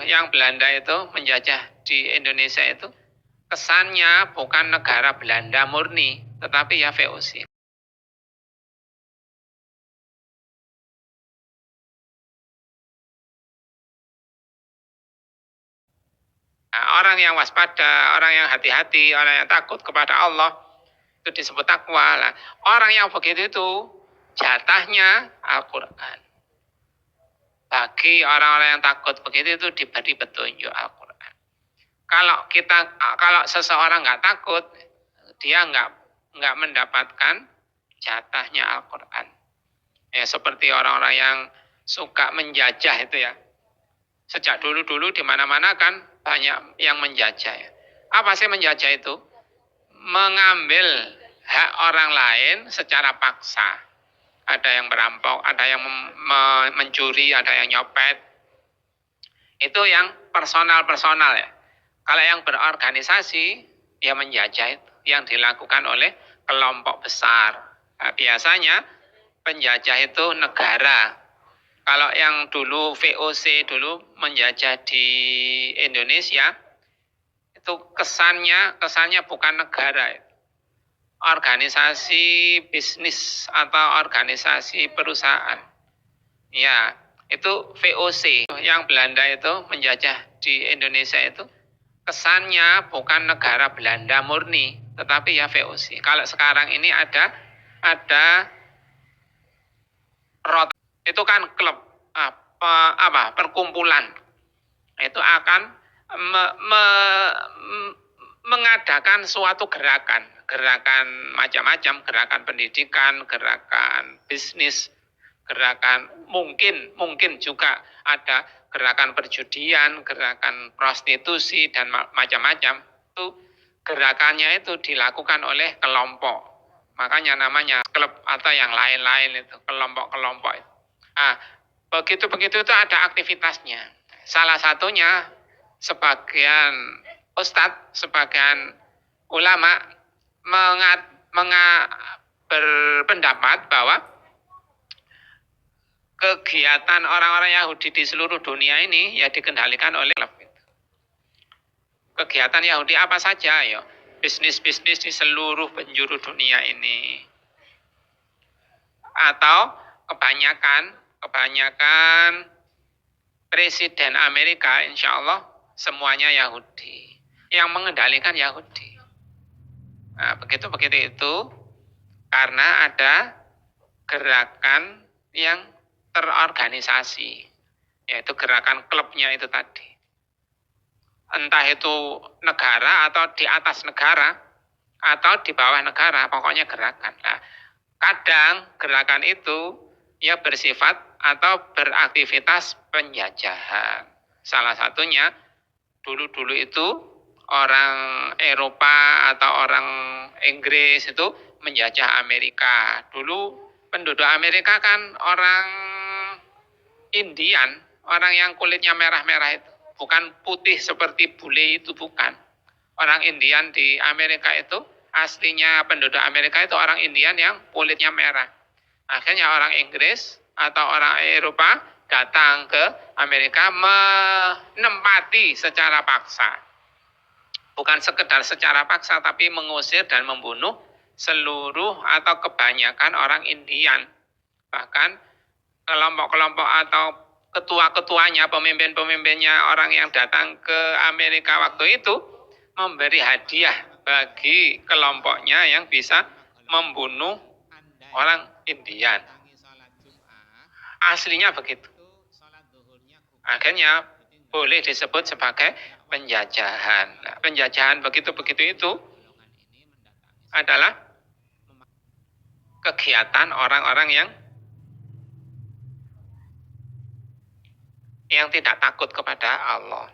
yang Belanda itu menjajah di Indonesia itu kesannya bukan negara Belanda murni, tetapi ya VOC. Nah, orang yang waspada, orang yang hati-hati, orang yang takut kepada Allah, itu disebut takwa. Nah, orang yang begitu itu jatahnya Al-Quran. Bagi orang-orang yang takut begitu itu diberi petunjuk Al-Quran. Kalau seseorang nggak takut, dia nggak mendapatkan jatahnya Al-Quran. Ya seperti orang-orang yang suka menjajah itu ya. Sejak dulu-dulu di mana-mana kan banyak yang menjajah ya. Apa sih menjajah itu? Mengambil hak orang lain secara paksa. Ada yang merampok, ada yang mencuri, ada yang nyopet. Itu yang personal ya. Kalau yang berorganisasi, ya menjajah itu yang dilakukan oleh kelompok besar. Nah, biasanya penjajah itu negara. Kalau yang dulu VOC dulu menjajah di Indonesia, itu kesannya bukan negara. Organisasi bisnis atau organisasi perusahaan. Ya, itu VOC. Yang Belanda itu menjajah di Indonesia itu kesannya bukan negara Belanda murni, tetapi ya VOC. Kalau sekarang ini ada rot, itu kan klub perkumpulan. Itu akan mengadakan suatu gerakan macam-macam, gerakan pendidikan, gerakan bisnis, gerakan mungkin juga ada gerakan perjudian, gerakan prostitusi dan macam-macam. Itu gerakannya itu dilakukan oleh kelompok. Makanya namanya klub atau yang lain-lain itu kelompok-kelompok. Ah, begitu itu ada aktivitasnya. Salah satunya sebagian ustadz, sebagian ulama berpendapat bahwa kegiatan orang-orang Yahudi di seluruh dunia ini ya dikendalikan oleh klub itu. Kegiatan Yahudi apa saja ya? Bisnis-bisnis di seluruh penjuru dunia ini. Atau kebanyakan Presiden Amerika insya Allah semuanya Yahudi. Yang mengendalikan Yahudi. Nah, begitu itu karena ada gerakan yang terorganisasi, yaitu gerakan klubnya itu tadi. Entah itu negara atau di atas negara atau di bawah negara, pokoknya gerakan. Nah, kadang gerakan itu ya bersifat atau beraktivitas penjajahan. Salah satunya dulu itu orang Eropa atau orang Inggris itu menjajah Amerika. Dulu penduduk Amerika kan orang Indian, orang yang kulitnya merah-merah itu. Bukan putih seperti bule itu, bukan. Orang Indian di Amerika itu, aslinya penduduk Amerika itu orang Indian yang kulitnya merah. Akhirnya orang Inggris atau orang Eropa datang ke Amerika menempati secara paksa. Bukan sekedar secara paksa, tapi mengusir dan membunuh seluruh atau kebanyakan orang Indian. Bahkan kelompok-kelompok atau ketua-ketuanya, pemimpin-pemimpinnya orang yang datang ke Amerika waktu itu memberi hadiah bagi kelompoknya yang bisa membunuh orang Indian. Aslinya begitu. Akhirnya boleh disebut sebagai penjajahan. Nah, penjajahan begitu itu adalah kegiatan orang-orang yang tidak takut kepada Allah.